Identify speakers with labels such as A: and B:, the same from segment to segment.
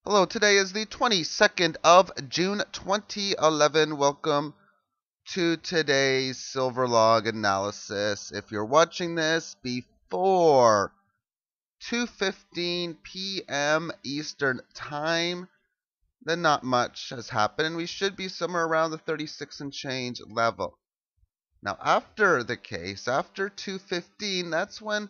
A: Hello, today is the 22nd of June 2011. Welcome to today's Silver Log analysis. If you're watching this before 2:15 p.m. Eastern Time, then not much has happened, and we should be somewhere around the 36 and change level. Now, after the case, after 2:15, that's when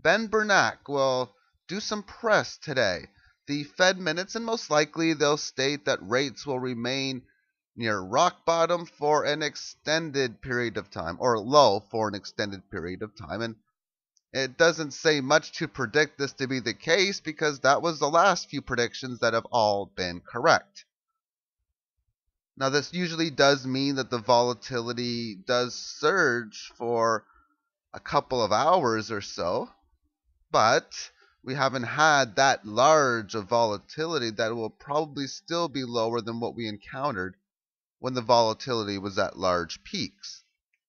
A: Ben Bernanke will do some press today. The Fed minutes, and most likely they'll state that rates will remain near rock bottom for an extended period of time, or low for an extended period of time. And it doesn't say much to predict this to be the case because that was the last few predictions that have all been correct. Now, this usually does mean that the volatility does surge for a couple of hours or so, but we haven't had that large of volatility that will probably still be lower than what we encountered when the volatility was at large peaks.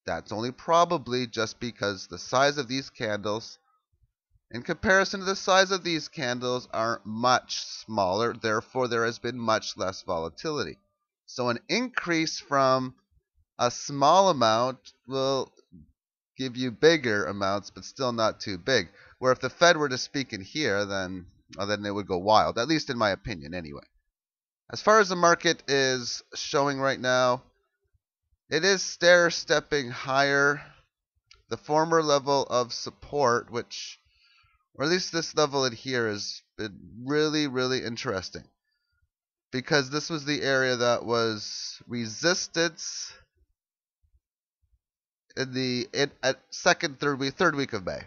A: That's only probably just because the size of these candles, in comparison to the size of these candles, are much smaller. Therefore, there has been much less volatility. So an increase from a small amount will give you bigger amounts, but still not too big. Where if the Fed were to speak in here, then it would go wild, at least in my opinion anyway. As far as the market is showing right now, it is stair-stepping higher. The former level of support, which, or at least this level in here, has been really, really interesting. Because this was the area that was resistance in the third week of May.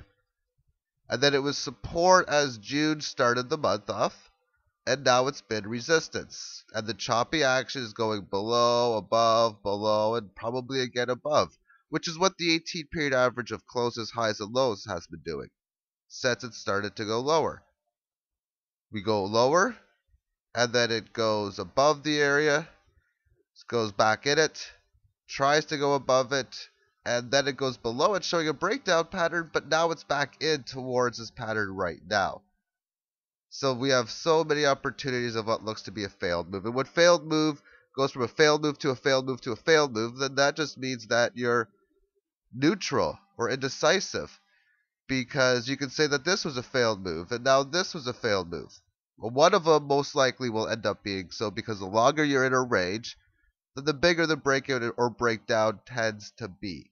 A: And then it was support as June started the month off, and now it's been resistance. And the choppy action is going below, above, below, and probably again above, which is what the 18-period average of closes, highs, and lows has been doing since it started to go lower. We go lower, and then it goes above the area, goes back in it, tries to go above it, and then it goes below it, showing a breakdown pattern, but now it's back in towards this pattern right now. So we have so many opportunities of what looks to be a failed move. And when failed move goes from a failed move to a failed move to a failed move, then that just means that you're neutral or indecisive. Because you can say that this was a failed move, and now this was a failed move. Well, one of them most likely will end up being so, because the longer you're in a range, then the bigger the breakout or breakdown tends to be.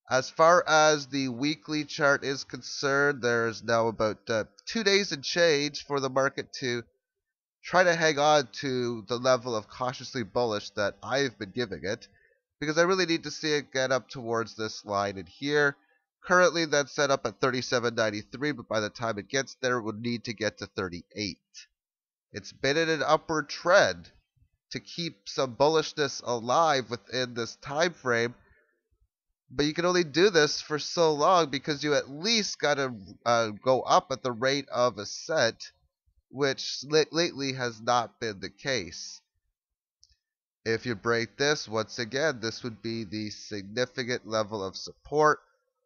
A: As far as the weekly chart is concerned, there's now about 2 days and change for the market to try to hang on to the level of cautiously bullish that I've been giving it, because I really need to see it get up towards this line in here. Currently, that's set up at 37.93, but by the time it gets there, it would need to get to 38. It's been in an upward trend to keep some bullishness alive within this time frame, but you can only do this for so long because you at least got to go up at the rate of a cent, which lately has not been the case. If you break this, once again, this would be the significant level of support,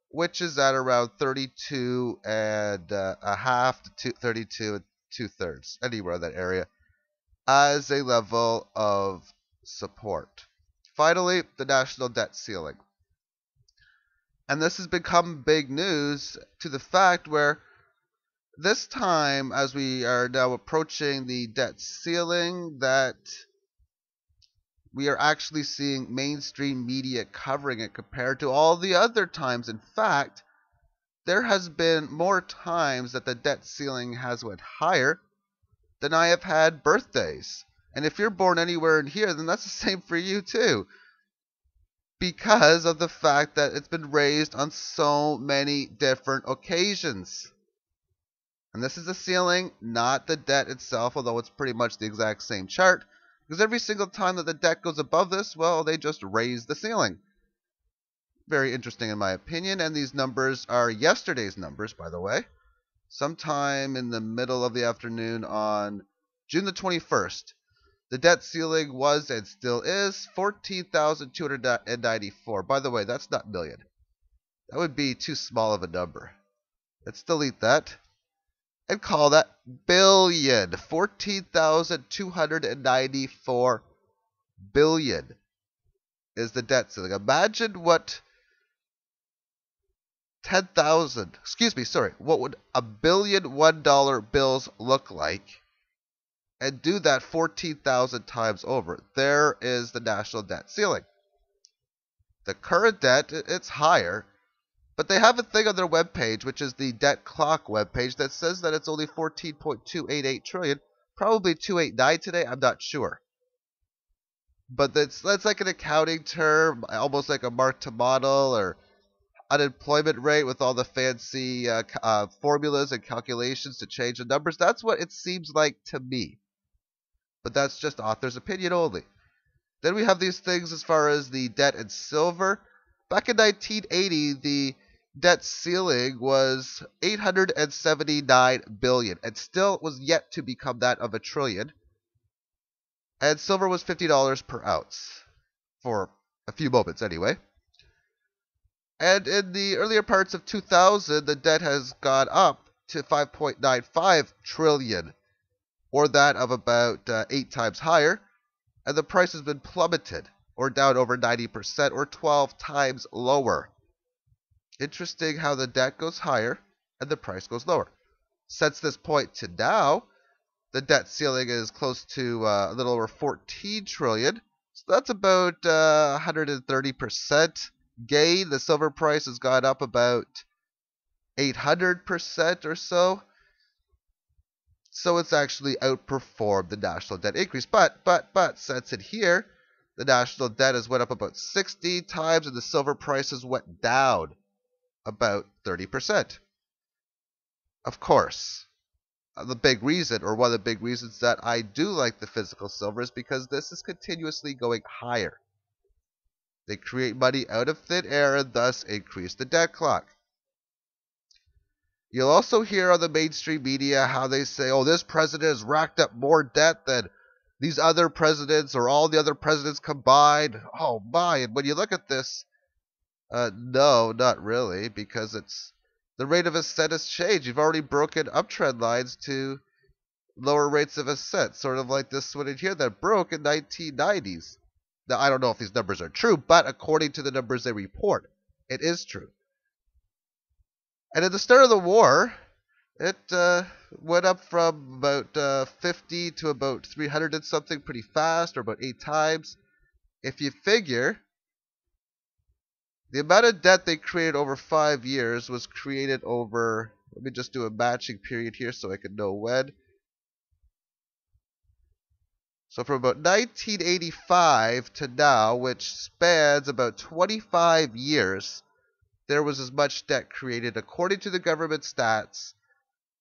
A: which is at around 32 and a half to 32 and 2/3, anywhere in that area, as a level of support. Finally, the national debt ceiling. And this has become big news to the fact where this time, as we are now approaching the debt ceiling, that we are actually seeing mainstream media covering it compared to all the other times. In fact, there has been more times that the debt ceiling has went higher than I have had birthdays. And if you're born anywhere in here, then that's the same for you too, because of the fact that it's been raised on so many different occasions. And this is the ceiling, not the debt itself, although it's pretty much the exact same chart, because every single time that the debt goes above this, well, they just raise the ceiling. Very interesting in my opinion, and these numbers are yesterday's numbers, by the way. Sometime in the middle of the afternoon on June the 21st, the debt ceiling was and still is 14,294. By the way, that's not million. That would be too small of a number. Let's delete that. and call that billion. 14,294 billion is the debt ceiling. Imagine what what would a billion $1 bills look like, and do that 14,000 times over. There is the national debt ceiling. The current debt, it's higher, but they have a thing on their webpage, which is the debt clock webpage, that says that it's only 14.288 trillion, probably 289 today, I'm not sure. But that's like an accounting term, almost like a mark to model or unemployment rate with all the fancy formulas and calculations to change the numbers. That's what it seems like to me. But that's just author's opinion only. Then we have these things as far as the debt and silver. Back in 1980, the debt ceiling was 879 billion and still was yet to become that of a trillion. And silver was $50 per ounce for a few moments anyway. And in the earlier parts of 2000, the debt has gone up to 5.95 trillion, or that of about 8 times higher, and the price has been plummeted, or down over 90%, or 12 times lower. Interesting how the debt goes higher and the price goes lower. Since this point to now, the debt ceiling is close to a little over 14 trillion, so that's about 130% gain. The silver price has gone up about 800% or so. So it's actually outperformed the national debt increase. But since in here, the national debt has went up about 60 times and the silver prices went down about 30%. Of course, the big reason, or one of the big reasons that I do like the physical silver, is because this is continuously going higher. They create money out of thin air and thus increase the debt clock. You'll also hear on the mainstream media how they say, oh, this president has racked up more debt than these other presidents or all the other presidents combined. Oh my, and when you look at this, no, not really, because it's the rate of ascent has changed. You've already broken uptrend lines to lower rates of ascent, sort of like this one in here that broke in 1990s. Now, I don't know if these numbers are true, but according to the numbers they report, it is true. And at the start of the war, it went up from about 50 to about 300 and something pretty fast, or about 8 times. If you figure, the amount of debt they created over 5 years was created over, let me just do a matching period here so I can know when. So from about 1985 to now, which spans about 25 years, there was as much debt created, according to the government stats,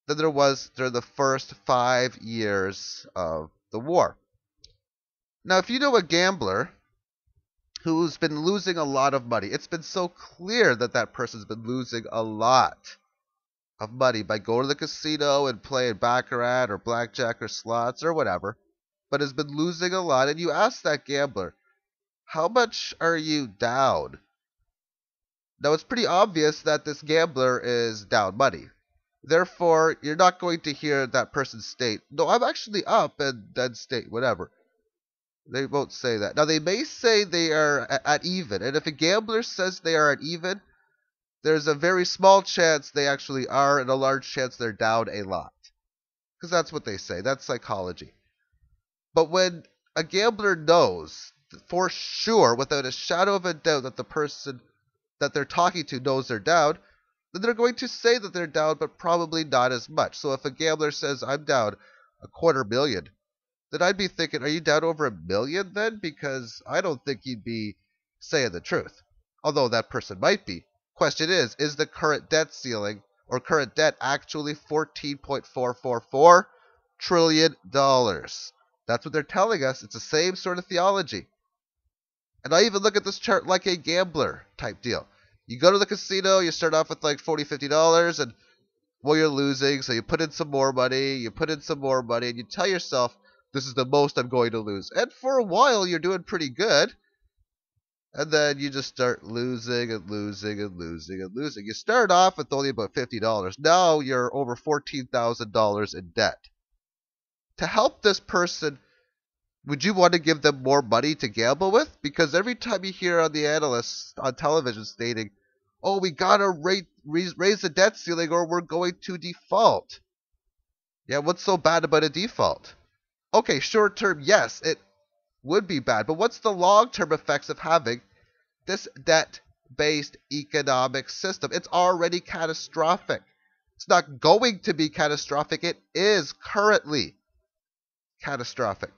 A: than there was during the first 5 years of the war. Now, if you know a gambler who's been losing a lot of money, it's been so clear that that person's been losing a lot of money by going to the casino and playing baccarat or blackjack or slots or whatever, but has been losing a lot, and you ask that gambler, how much are you down? Now, it's pretty obvious that this gambler is down money. Therefore, you're not going to hear that person state, no, I'm actually up, and then state whatever. They won't say that. Now, they may say they are at even, and if a gambler says they are at even, there's a very small chance they actually are, and a large chance they're down a lot. Because that's what they say. That's psychology. But when a gambler knows for sure, without a shadow of a doubt, that the person that they're talking to knows they're down, then they're going to say that they're down, but probably not as much. So if a gambler says, I'm down $250,000, then I'd be thinking, are you down over $1 million then? Because I don't think you'd be saying the truth. Although that person might be. Question is the current debt ceiling or current debt actually $14.444 trillion? That's what they're telling us. It's the same sort of theology. And I even look at this chart like a gambler type deal. You go to the casino, you start off with like $40, $50, and well, you're losing, so you put in some more money, and you tell yourself, this is the most I'm going to lose. And for a while, you're doing pretty good. And then you just start losing and losing and losing and losing. You start off with only about $50. Now you're over $14,000 in debt. To help this person, would you want to give them more money to gamble with? Because every time you hear on the analysts on television stating, oh, we gotta raise the debt ceiling or we're going to default. Yeah, what's so bad about a default? Okay, short term, yes, it would be bad, but what's the long term effects of having this debt based economic system? It's already catastrophic. It's not going to be catastrophic, it is currently catastrophic.